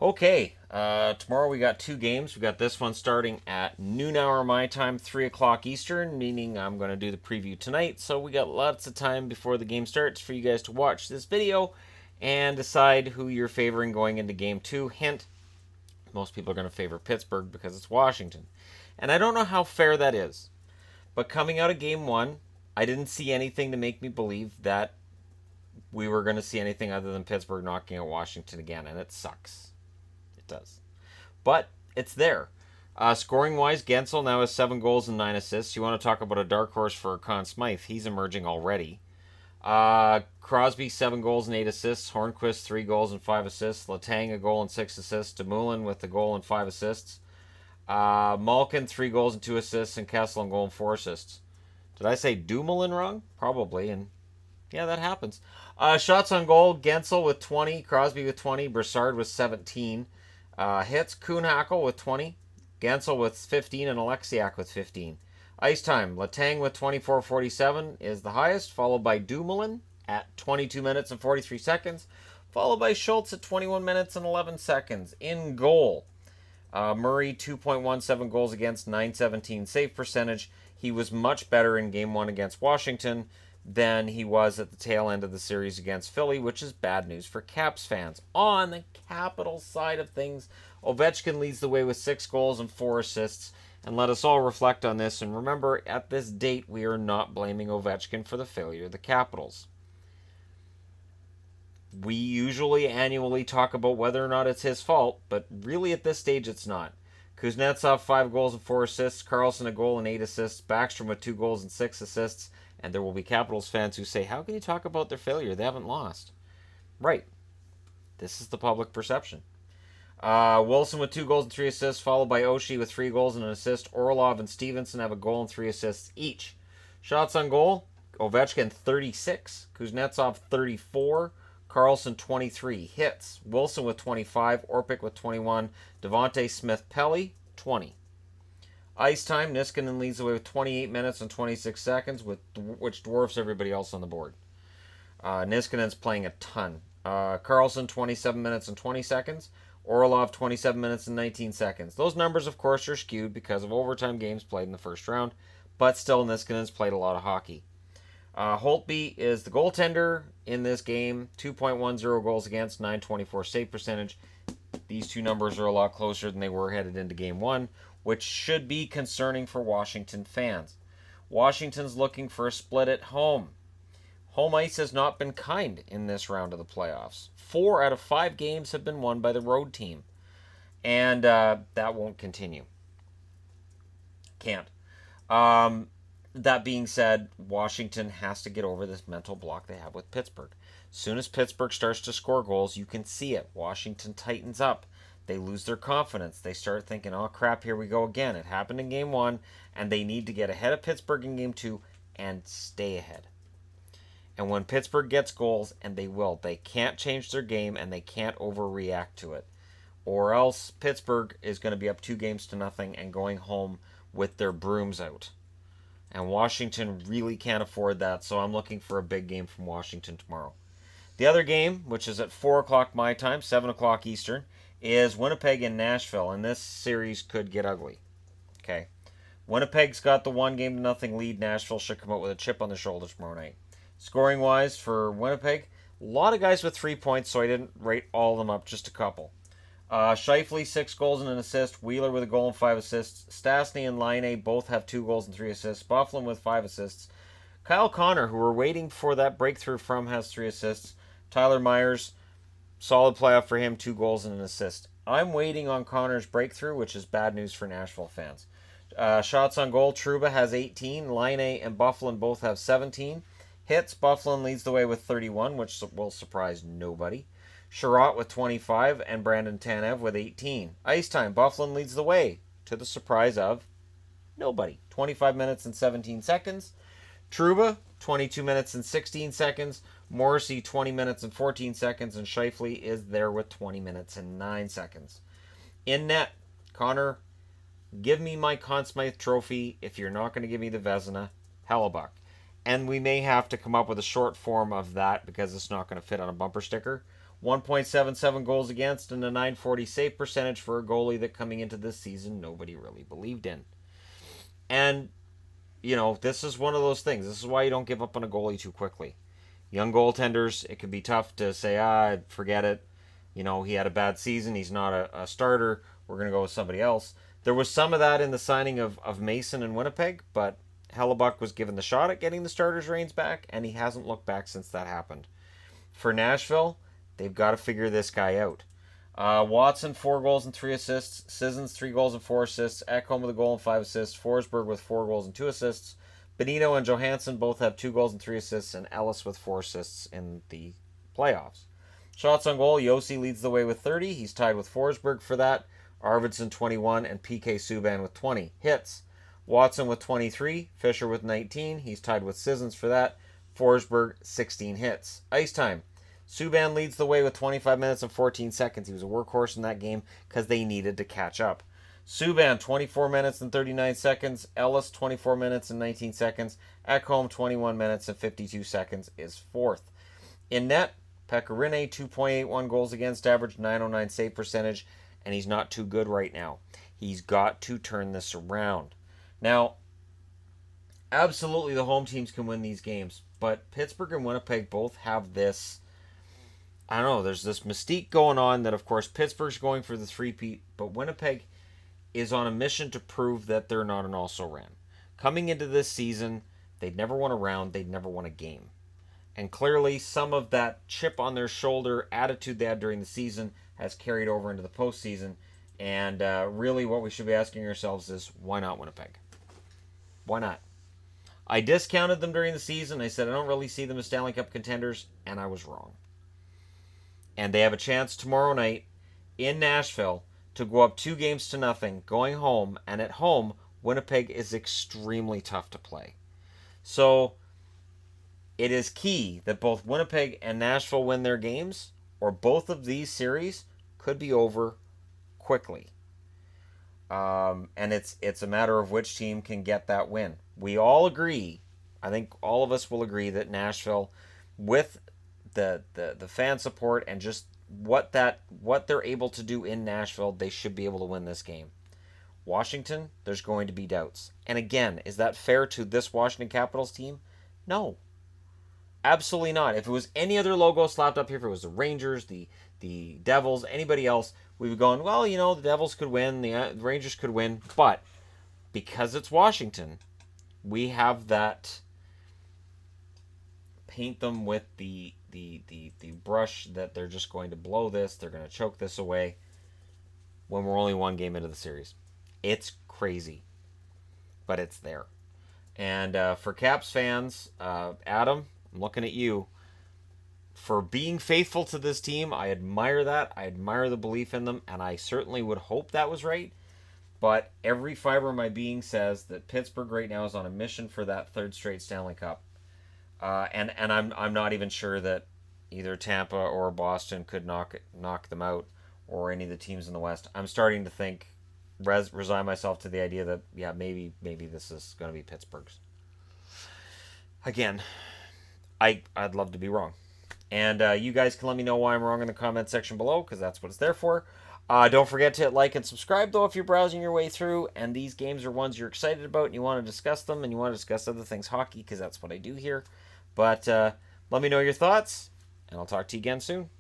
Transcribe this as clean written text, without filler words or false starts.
Okay, tomorrow we got two games. We got this one starting at noon hour my time, 3 o'clock Eastern, meaning I'm going to do the preview tonight. So we got lots of time before the game starts for you guys to watch this video and decide who you're favoring going into game two. Hint, most people are going to favor Pittsburgh because it's Washington. And I don't know how fair that is. But coming out of game one, I didn't see anything to make me believe that we were going to see anything other than Pittsburgh knocking out Washington again, and it sucks. It does. But it's there. Scoring wise, Gensel now has 7 goals and 9 assists. You want to talk about a dark horse for Conn Smythe? He's emerging already. Crosby, 7 goals and 8 assists. Hornquist, 3 goals and 5 assists. Letang, a goal and 6 assists. Dumoulin with a goal and 5 assists. Malkin, 3 goals and 2 assists. And Kessel, a goal and 4 assists. Did I say Dumoulin wrong? Probably, and yeah, that happens. Shots on goal, Gensel with 20, Crosby with 20, Brassard with 17. Hits, Kuhnhackl with 20, Gensel with 15, and Alexiak with 15. Ice time, Letang with 24:47 is the highest, followed by Dumoulin at 22 minutes and 43 seconds, followed by Schultz at 21 minutes and 11 seconds. In goal, Murray, 2.17 goals against, 917 save percentage. He was much better in game one against Washington than he was at the tail end of the series against Philly, which is bad news for Caps fans. On the Capitals side of things, Ovechkin leads the way with 6 goals and 4 assists. And let us all reflect on this. And remember, at this date, we are not blaming Ovechkin for the failure of the Capitals. We usually annually talk about whether or not it's his fault, but really at this stage, it's not. Kuznetsov, 5 goals and 4 assists. Carlson, a goal and 8 assists. Backstrom with 2 goals and 6 assists. And there will be Capitals fans who say, how can you talk about their failure? They haven't lost. Right. This is the public perception. Wilson with 2 goals and 3 assists, followed by Oshie with 3 goals and an assist. Orlov and Stevenson have a goal and 3 assists each. Shots on goal, Ovechkin 36, Kuznetsov 34, Carlson 23. Hits, Wilson with 25, Orpik with 21, Devontae Smith-Pelly 20. Ice time, Niskanen leads the way with 28 minutes and 26 seconds, which dwarfs everybody else on the board. Niskanen's playing a ton. Carlson, 27 minutes and 20 seconds. Orlov, 27 minutes and 19 seconds. Those numbers, of course, are skewed because of overtime games played in the first round, but still, Niskanen's played a lot of hockey. Holtby is the goaltender in this game. 2.10 goals against, 924 save percentage. These two numbers are a lot closer than they were headed into game one, which should be concerning for Washington fans. Washington's looking for a split at home. Home ice has not been kind in this round of the playoffs. 4 out of 5 games have been won by the road team. And that won't continue. Can't. That being said, Washington has to get over this mental block they have with Pittsburgh. As soon as Pittsburgh starts to score goals, you can see it. Washington tightens up. They lose their confidence. They start thinking, oh crap, here we go again. It happened in game one, and they need to get ahead of Pittsburgh in game two and stay ahead. And when Pittsburgh gets goals, and they will, they can't change their game and they can't overreact to it. Or else Pittsburgh is going to be up 2-0 and going home with their brooms out. And Washington really can't afford that, so I'm looking for a big game from Washington tomorrow. The other game, which is at 4 o'clock my time, 7 o'clock Eastern, is Winnipeg and Nashville, and this series could get ugly. Okay. Winnipeg's got the 1-0 lead. Nashville should come out with a chip on their shoulder tomorrow night. Scoring-wise for Winnipeg, a lot of guys with 3 points, so I didn't rate all of them up, just a couple. Scheifele, 6 goals and an assist. Wheeler with a goal and 5 assists. Stastny and Laine both have 2 goals and 3 assists. Byfuglien with 5 assists. Kyle Connor, who we're waiting for that breakthrough from, has 3 assists. Tyler Myers, solid playoff for him, 2 goals and an assist. I'm waiting on Connor's breakthrough, which is bad news for Nashville fans. Shots on goal, Trouba has 18. Laine and Byfuglien both have 17. Hits, Byfuglien leads the way with 31, which will surprise nobody. Sherratt with 25 and Brandon Tanev with 18. Ice time, Byfuglien leads the way, to the surprise of nobody. 25 minutes and 17 seconds. Trouba, 22 minutes and 16 seconds. Morrissey, 20 minutes and 14 seconds. And Scheifele is there with 20 minutes and 9 seconds. In net, Connor, give me my Conn Smythe trophy. If you're not going to give me the Vezina, Hellebuck. And we may have to come up with a short form of that because it's not going to fit on a bumper sticker. 1.77 goals against, and a 940 save percentage for a goalie that coming into this season nobody really believed in. And, this is one of those things. This is why you don't give up on a goalie too quickly. Young goaltenders, it can be tough to say, forget it. He had a bad season. He's not a starter. We're going to go with somebody else. There was some of that in the signing of Mason in Winnipeg, but Hellebuck was given the shot at getting the starter's reins back, and he hasn't looked back since that happened. For Nashville, they've got to figure this guy out. Watson, 4 goals and 3 assists. Sissons, 3 goals and 4 assists. Ekholm with a goal and 5 assists. Forsberg with 4 goals and 2 assists. Benito and Johansson both have 2 goals and 3 assists, and Ellis with 4 assists in the playoffs. Shots on goal, Yossi leads the way with 30. He's tied with Forsberg for that. Arvidsson 21 and PK Subban with 20. Hits, Watson with 23. Fisher with 19. He's tied with Sissons for that. Forsberg 16 hits. Ice time, Subban leads the way with 25 minutes and 14 seconds. He was a workhorse in that game because they needed to catch up. Subban, 24 minutes and 39 seconds. Ellis, 24 minutes and 19 seconds. Ekholm, 21 minutes and 52 seconds, is fourth. In net, Pekka Rinne, 2.81 goals against average, 909 save percentage, and he's not too good right now. He's got to turn this around. Now, absolutely the home teams can win these games, but Pittsburgh and Winnipeg both have this, I don't know, there's this mystique going on that, of course, Pittsburgh's going for the three-peat, but Winnipeg is on a mission to prove that they're not an also-ran. Coming into this season, they'd never won a round, they'd never won a game. And clearly, some of that chip on their shoulder attitude they had during the season has carried over into the postseason. And really what we should be asking ourselves is, why not Winnipeg? Why not? I discounted them during the season. I said I don't really see them as Stanley Cup contenders, and I was wrong. And they have a chance tomorrow night in Nashville to go up 2-0, going home. And at home, Winnipeg is extremely tough to play. So it is key that both Winnipeg and Nashville win their games, or both of these series could be over quickly. And it's a matter of which team can get that win. We all agree, I think all of us will agree, that Nashville, with the fan support and just what they're able to do in Nashville, they should be able to win this game. Washington, there's going to be doubts. And again, is that fair to this Washington Capitals team? No. Absolutely not. If it was any other logo slapped up here, if it was the Rangers, the Devils, anybody else, we would go, well, the Devils could win, the Rangers could win, but because it's Washington, we have that paint them with the brush that they're just going to blow this, they're going to choke this away when we're only one game into the series. It's crazy, but it's there. And for Caps fans, Adam, I'm looking at you. For being faithful to this team, I admire that. I admire the belief in them, and I certainly would hope that was right. But every fiber of my being says that Pittsburgh right now is on a mission for that third straight Stanley Cup. And I'm not even sure that either Tampa or Boston could knock them out, or any of the teams in the West. I'm starting to think, resign myself to the idea that, yeah, maybe this is going to be Pittsburgh's. Again, I'd love to be wrong. And you guys can let me know why I'm wrong in the comment section below, because that's what it's there for. Don't forget to hit like and subscribe, though, if you're browsing your way through. And these games are ones you're excited about, and you want to discuss them, and you want to discuss other things hockey, because that's what I do here. But let me know your thoughts, and I'll talk to you again soon.